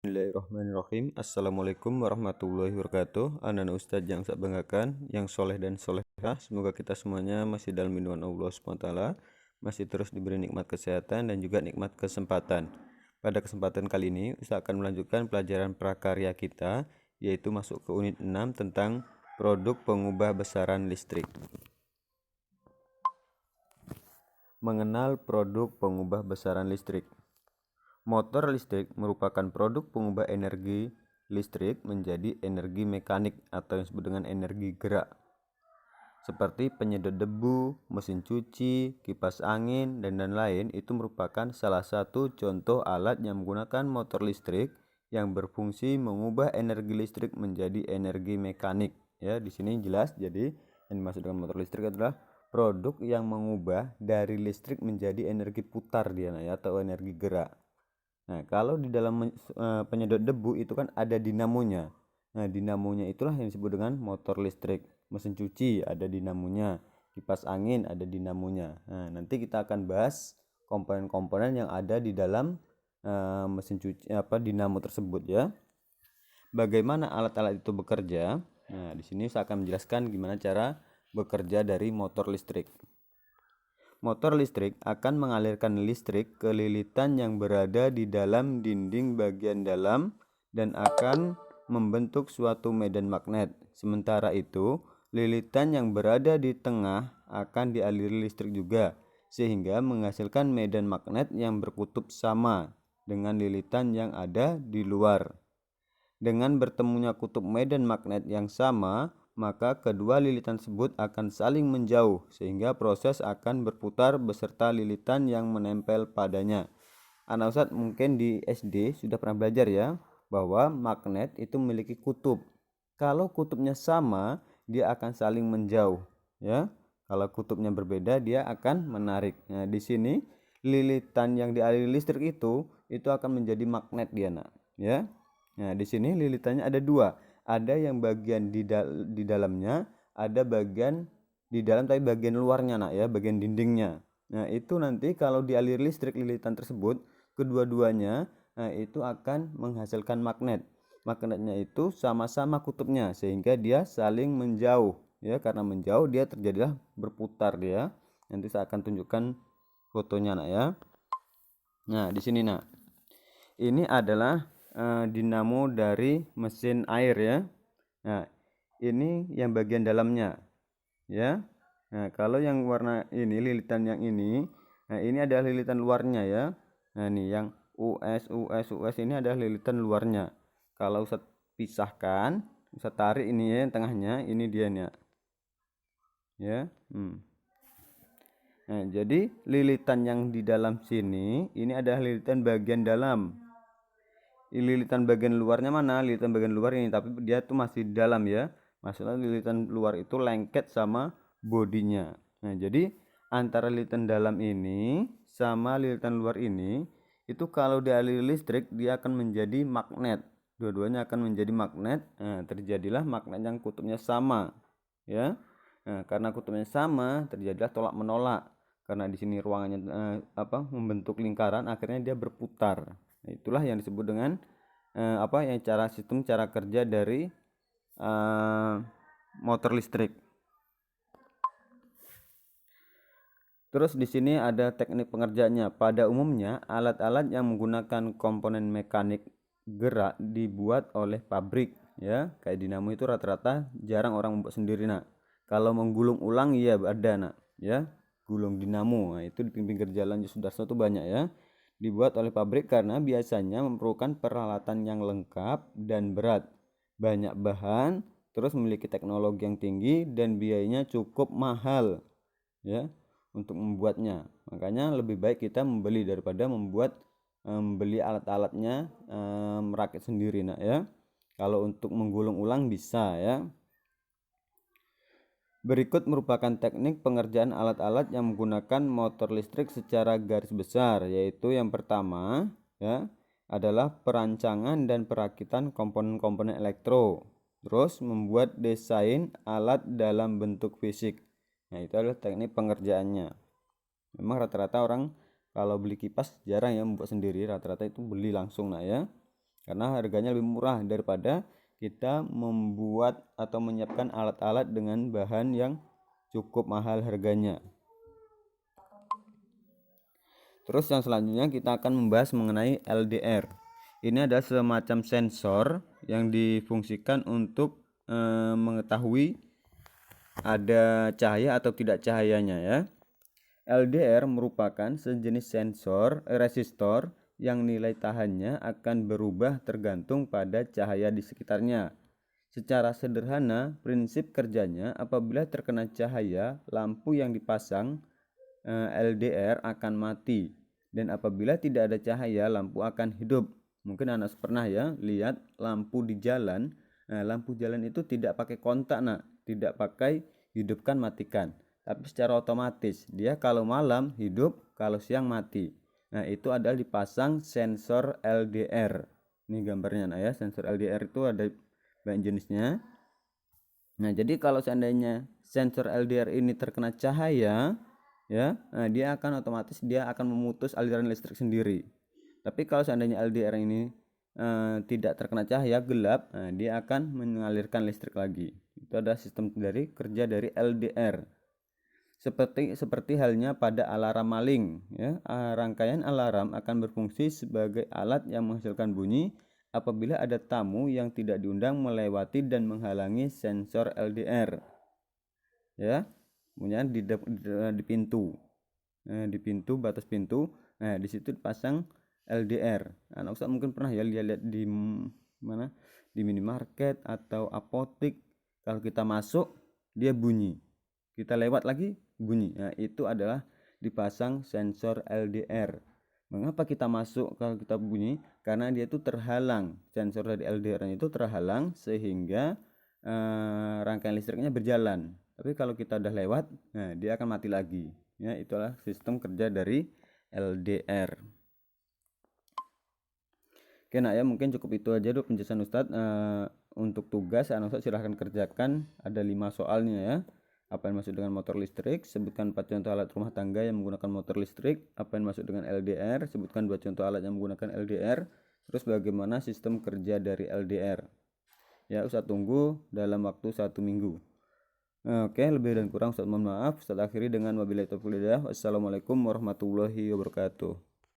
Bismillahirrahmanirrahim. Assalamualaikum warahmatullahi wabarakatuh. Anak Ustadz yang saya banggakan, yang soleh dan solehah. Semoga kita semuanya masih dalam lindungan Allah SWT, masih terus diberi nikmat kesehatan dan juga nikmat kesempatan. Pada kesempatan kali ini, Ustadz akan melanjutkan pelajaran prakarya kita, yaitu masuk ke unit 6 tentang produk pengubah besaran listrik. Mengenal produk pengubah besaran listrik. Motor listrik merupakan produk pengubah energi listrik menjadi energi mekanik atau yang disebut dengan energi gerak. Seperti penyedot debu, mesin cuci, kipas angin, dan lain-lain itu merupakan salah satu contoh alat yang menggunakan motor listrik yang berfungsi mengubah energi listrik menjadi energi mekanik. Ya, di sini jelas. Jadi yang dimaksud dengan motor listrik adalah produk yang mengubah dari listrik menjadi energi putar dia, ya, atau energi gerak. Nah, kalau di dalam penyedot debu itu kan ada dinamonya. Nah, dinamonya itulah yang disebut dengan motor listrik. Mesin cuci ada dinamonya, kipas angin ada dinamonya. Nah, nanti kita akan bahas komponen-komponen yang ada di dalam mesin cuci dinamo tersebut, ya. Bagaimana alat-alat itu bekerja? Nah, di sini saya akan menjelaskan gimana cara bekerja dari motor listrik. Motor listrik akan mengalirkan listrik ke lilitan yang berada di dalam dinding bagian dalam dan akan membentuk suatu medan magnet. Sementara itu, lilitan yang berada di tengah akan dialiri listrik juga, sehingga menghasilkan medan magnet yang berkutub sama dengan lilitan yang ada di luar. Dengan bertemunya kutub medan magnet yang sama, maka kedua lilitan tersebut akan saling menjauh sehingga proses akan berputar beserta lilitan yang menempel padanya. Anak Ustadz mungkin di SD sudah pernah belajar, ya, bahwa magnet itu memiliki kutub. Kalau kutubnya sama, dia akan saling menjauh, ya. Kalau kutubnya berbeda, dia akan menarik. Nah, di sini lilitan yang dialiri listrik itu akan menjadi magnet dia, nak, ya. Nah, di sini lilitannya ada dua. Ada yang bagian di dalamnya, ada bagian di dalam tapi bagian luarnya, nak, ya, bagian dindingnya. Nah, itu nanti kalau dialiri listrik lilitan tersebut, kedua-duanya itu akan menghasilkan magnet. Magnetnya itu sama-sama kutubnya sehingga dia saling menjauh, ya. Karena menjauh dia terjadilah berputar dia. Nanti saya akan tunjukkan fotonya, nak, ya. Nah, di sini, nak, ini adalah dinamo dari mesin air, ya. Nah, ini yang bagian dalamnya, ya. Nah, kalau yang warna ini, lilitan yang ini, nah, ini adalah lilitan luarnya, ya. Nah, ini yang US ini adalah lilitan luarnya. Kalau saya pisahkan, saya tarik ini, ya, yang tengahnya, ini dia, nih, ya. Nah, jadi lilitan yang di dalam sini ini adalah lilitan bagian dalam. Lilitan bagian luarnya mana? Lilitan bagian luar ini, tapi dia tuh masih di dalam, ya. Maksudnya lilitan luar itu lengket sama bodinya. Nah, jadi antara lilitan dalam ini sama lilitan luar ini itu kalau dialiri listrik dia akan menjadi magnet. Dua-duanya akan menjadi magnet. Nah, terjadilah magnet yang kutubnya sama, ya. Nah, karena kutubnya sama, terjadilah tolak menolak. Karena di sini ruangannya membentuk lingkaran, akhirnya dia berputar. Nah, itulah yang disebut dengan cara kerja dari motor listrik. Terus di sini ada teknik pengerjaannya. Pada umumnya, alat-alat yang menggunakan komponen mekanik gerak dibuat oleh pabrik, ya. Kayak dinamo itu rata-rata jarang orang membuat sendiri, nak. Kalau menggulung ulang, iya ada, nak, ya. Gulung dinamo, nah, itu di pinggir jalan Sudarso itu banyak, ya. Dibuat oleh pabrik karena biasanya memerlukan peralatan yang lengkap dan berat, banyak bahan, terus memiliki teknologi yang tinggi dan biayanya cukup mahal, ya, untuk membuatnya. Makanya lebih baik kita membeli daripada membeli alat-alatnya, merakit sendiri, nak, ya. Kalau untuk menggulung ulang bisa, ya. Berikut merupakan teknik pengerjaan alat-alat yang menggunakan motor listrik secara garis besar, yaitu yang pertama, ya, adalah perancangan dan perakitan komponen-komponen elektro. Terus membuat desain alat dalam bentuk fisik. Nah, itu adalah teknik pengerjaannya. Memang rata-rata orang kalau beli kipas jarang, ya, membuat sendiri, rata-rata itu beli langsung, nah, ya. karena harganya lebih murah daripada kita membuat atau menyiapkan alat-alat dengan bahan yang cukup mahal harganya. Terus yang selanjutnya kita akan membahas mengenai LDR. Ini adalah semacam sensor yang difungsikan untuk mengetahui ada cahaya atau tidak cahayanya ya. LDR merupakan sejenis sensor resistor yang nilai tahannya akan berubah tergantung pada cahaya di sekitarnya. Secara sederhana, prinsip kerjanya apabila terkena cahaya, lampu yang dipasang LDR akan mati, dan apabila tidak ada cahaya, lampu akan hidup. Mungkin anak pernah ya lihat lampu di jalan. Lampu jalan itu tidak pakai kontak, tidak pakai hidupkan matikan, tapi secara otomatis dia kalau malam hidup, kalau siang mati. Itu adalah dipasang sensor LDR. Ini gambarnya ya, sensor LDR itu ada banyak jenisnya. Jadi kalau seandainya sensor LDR ini terkena cahaya ya, dia akan otomatis dia akan memutus aliran listrik sendiri. Tapi kalau seandainya LDR ini tidak terkena cahaya, gelap, dia akan mengalirkan listrik lagi. Itu adalah sistem dari kerja dari LDR. Seperti halnya pada alarm maling ya, rangkaian alarm akan berfungsi sebagai alat yang menghasilkan bunyi apabila ada tamu yang tidak diundang melewati dan menghalangi sensor LDR ya. Kemudian di pintu, di pintu, batas pintu, di situ dipasang LDR. Anak Ustaz mungkin pernah ya lihat di mana, di minimarket atau apotik, kalau kita masuk dia bunyi, kita lewat lagi bunyi. Itu adalah dipasang sensor LDR. Mengapa kita masuk kalau kita bunyi? Karena dia itu terhalang, sensor dari LDR itu terhalang sehingga rangkaian listriknya berjalan. Tapi kalau kita udah lewat, dia akan mati lagi. Ya, itulah sistem kerja dari LDR. Oke ya, mungkin cukup itu aja dulu penjelasan Ustadz. Untuk tugas anak Ustadz silahkan kerjakan, ada 5 soalnya ya. Apa yang masuk dengan motor listrik? Sebutkan 4 contoh alat rumah tangga yang menggunakan motor listrik. Apa yang masuk dengan LDR? Sebutkan 2 contoh alat yang menggunakan LDR. Terus bagaimana sistem kerja dari LDR? Ya, Ustadz tunggu dalam waktu 1 minggu. Oke, lebih dan kurang Ustadz mohon maaf. Ustadz akhiri dengan wabillahi taufiq wal hidayah. Wassalamualaikum warahmatullahi wabarakatuh.